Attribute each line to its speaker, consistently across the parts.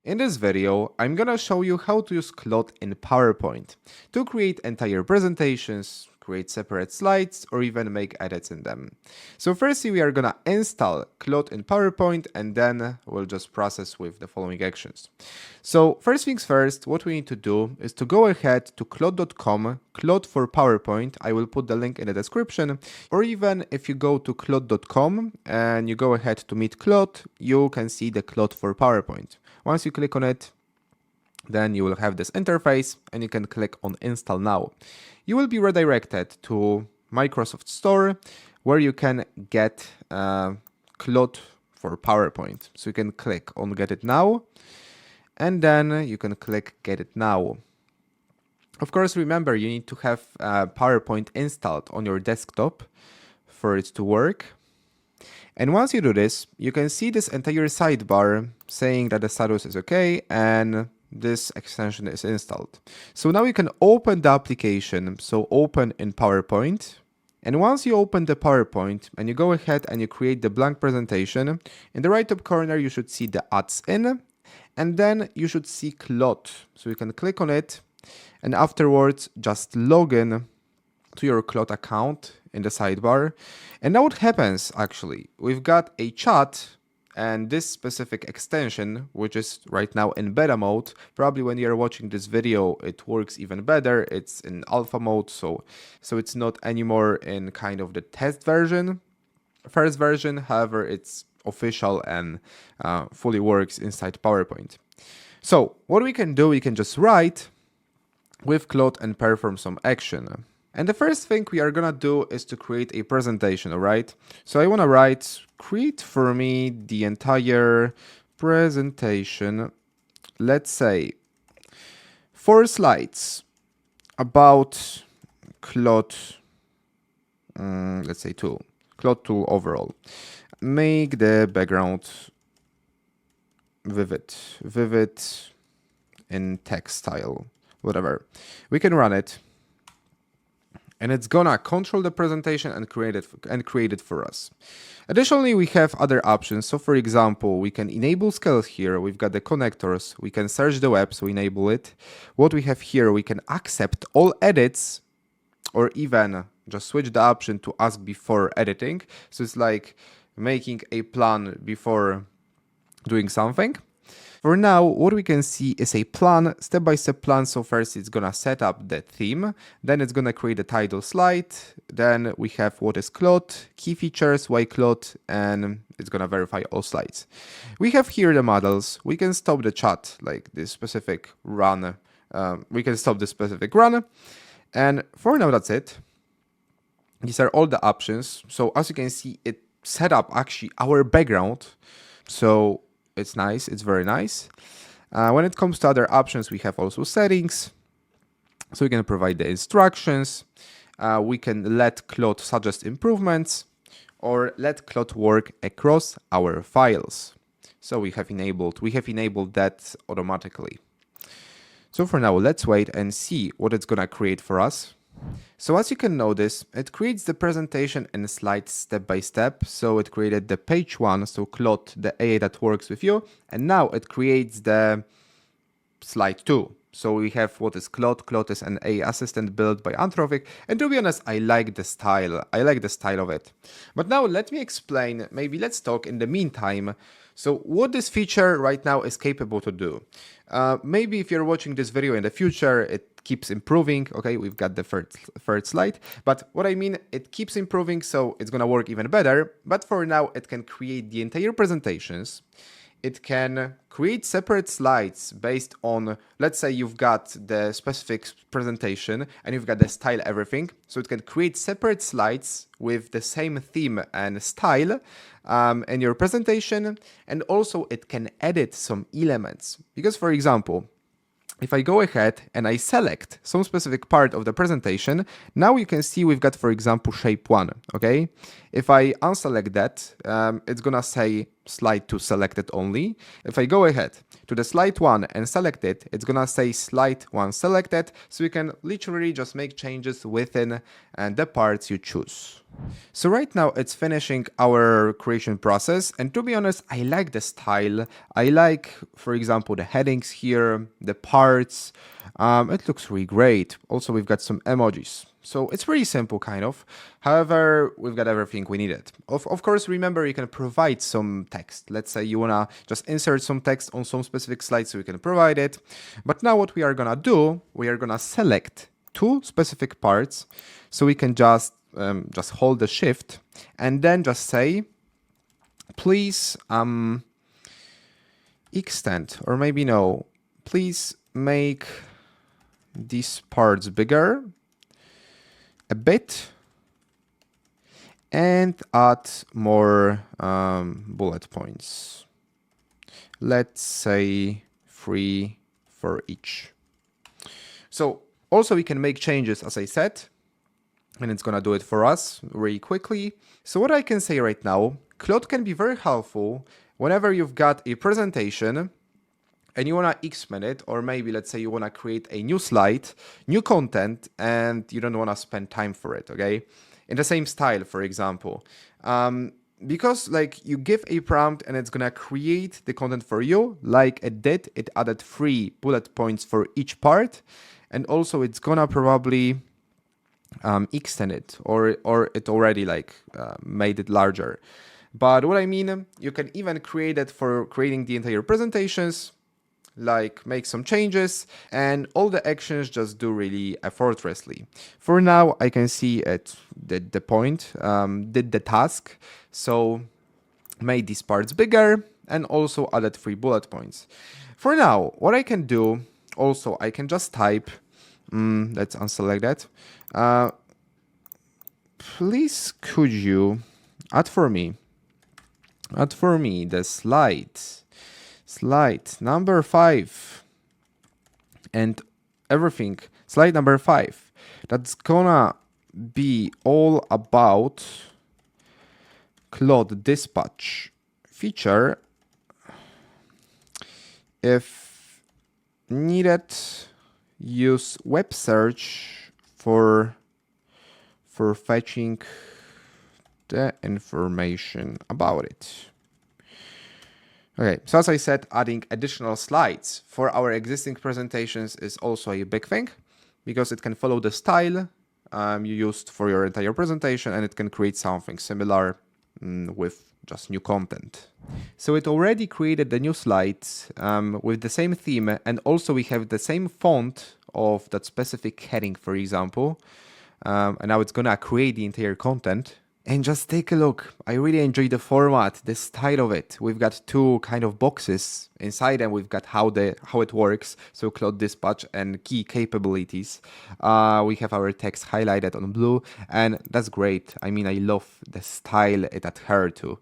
Speaker 1: In this video, I'm gonna show you how to use Claude in PowerPoint to create entire presentations, create separate slides, or even make edits in them. So firstly, we are gonna install Claude in PowerPoint, and then we'll just process with the following actions. So first things first, what we need to do is to go ahead to claude.com, Claude for PowerPoint. I will put the link in the description, or even if you go to claude.com and you go ahead to meet Claude, you can see the Claude for PowerPoint. Once you click on it, then you will have this interface and you can click on Install Now. You will be redirected to Microsoft Store where you can get Claude for PowerPoint. So you can click on Get It Now and then you can click Get It Now. Of course, remember you need to have PowerPoint installed on your desktop for it to work. And once you do this, you can see this entire sidebar saying that the status is okay and this extension is installed. So now you can open the application, so open in PowerPoint. And once you open the PowerPoint and you go ahead and you create the blank presentation, in the right top corner you should see the Adds In, and then you should see Claude. So you can click on it and afterwards just log in to your Claude account in the sidebar. And now what happens actually, we've got a chat and this specific extension, which is right now in beta mode. Probably when you're watching this video, it works even better. It's in alpha mode, so it's not anymore in kind of the test version, first version. However, it's official and fully works inside PowerPoint. So what we can do, we can just write with Claude and perform some action. And the first thing we are gonna do is to create a presentation, all right? So I wanna write, create for me the entire presentation, let's say 4 slides about Claude, let's say 2, Claude 2 overall. Make the background vivid in text style, whatever. We can run it. And it's gonna control the presentation and create it for us. Additionally, we have other options. So for example, we can enable scales here. We've got the connectors. We can search the web, so enable it. What we have here, we can accept all edits or even just switch the option to ask before editing. So it's like making a plan before doing something. For now, what we can see is a plan, step-by-step plan. So first it's gonna set up the theme, then it's gonna create a title slide, then we have what is Claude, key features, why Claude, and it's gonna verify all slides. We have here the models. We can stop the chat, like this specific run. We can stop this specific run. And for now, that's it. These are all the options. So as you can see, it set up actually our background. So it's nice, it's very nice. When it comes to other options, we have also settings. So we can provide the instructions. We can let Claude suggest improvements or let Claude work across our files. So we have enabled that automatically. So for now, let's wait and see what it's gonna create for us. So as you can notice, it creates the presentation and slides step by step. So it created the page 1, so Claude, the AI that works with you. And now it creates the slide 2. So we have what is Claude. Claude is an AI assistant built by Anthropic. And to be honest, I like the style. I like the style of it. But now let me explain, maybe let's talk in the meantime. So what this feature right now is capable to do. Maybe if you're watching this video in the future, it keeps improving. Okay, we've got the third slide. But what I mean, it keeps improving, so it's gonna work even better. But for now, it can create the entire presentations. It can create separate slides based on, let's say you've got the specific presentation and you've got the style, everything. So it can create separate slides with the same theme and style in your presentation. And also it can edit some elements. Because for example, if I go ahead and I select some specific part of the presentation, now you can see we've got, for example, shape 1, okay? If I unselect that, it's gonna say slide 2 selected only. If I go ahead to the slide 1 and select it, it's gonna say slide 1 selected, so you can literally just make changes within the parts you choose. So right now it's finishing our creation process, and to be honest, I like the style. I like, for example, the headings here, the parts. It looks really great. Also, we've got some emojis. So it's pretty simple, kind of. However, we've got everything we needed. Of course, remember, you can provide some text. Let's say you wanna just insert some text on some specific slide, so you can provide it. But now what we are gonna do, we are gonna select two specific parts, so we can just hold the shift and then just say, please extend, or maybe no, please make these parts bigger a bit and add more bullet points. Let's say 3 for each. So also we can make changes, as I said, and it's gonna do it for us really quickly. So what I can say right now, Claude can be very helpful whenever you've got a presentation and you wanna expand it, or maybe let's say you wanna create a new slide, new content, and you don't wanna spend time for it, okay? In the same style, for example. Because like you give a prompt and it's gonna create the content for you, like it did, it added 3 bullet points for each part, and also it's gonna probably extend it, or it already like made it larger. But what I mean, you can even create it for creating the entire presentations, like make some changes, and all the actions just do really effortlessly. For now, I can see it did the point, did the task, so made these parts bigger and also added 3 bullet points. For now, what I can do, also I can just type, let's unselect that. Please could you add for me the slide number 5 and everything, slide number 5, that's gonna be all about Claude dispatch feature. If needed, use web search for fetching the information about it. Okay, so as I said, adding additional slides for our existing presentations is also a big thing, because it can follow the style you used for your entire presentation, and it can create something similar with just new content. So it already created the new slides with the same theme, and also we have the same font of that specific heading, for example. And now it's gonna create the entire content. And just take a look. I really enjoy the format, the style of it. We've got 2 kind of boxes inside, and we've got how it works. So Claude Dispatch and key capabilities. We have our text highlighted on blue, and that's great. I mean, I love the style it adhered to.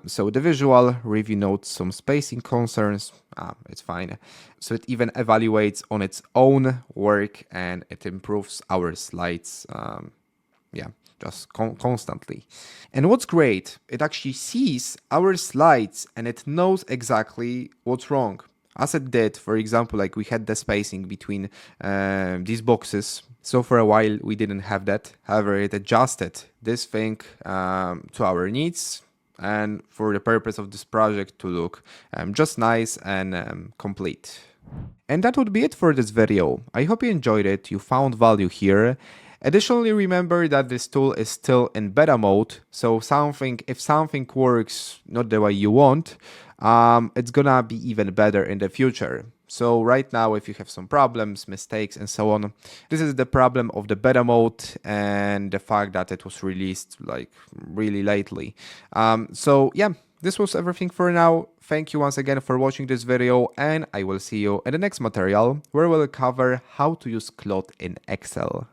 Speaker 1: So the visual review notes some spacing concerns. It's fine. So it even evaluates on its own work, and it improves our slides. Just constantly. And what's great, it actually sees our slides and it knows exactly what's wrong. As it did, for example, like we had the spacing between these boxes. So for a while we didn't have that. However, it adjusted this thing to our needs, and for the purpose of this project to look just nice and complete. And that would be it for this video. I hope you enjoyed it, you found value here. Additionally, remember that this tool is still in beta mode, so if something works not the way you want, it's gonna be even better in the future. So right now, if you have some problems, mistakes, and so on, this is the problem of the beta mode and the fact that it was released like really lately. So yeah, this was everything for now. Thank you once again for watching this video, and I will see you in the next material where we'll cover how to use Claude in Excel.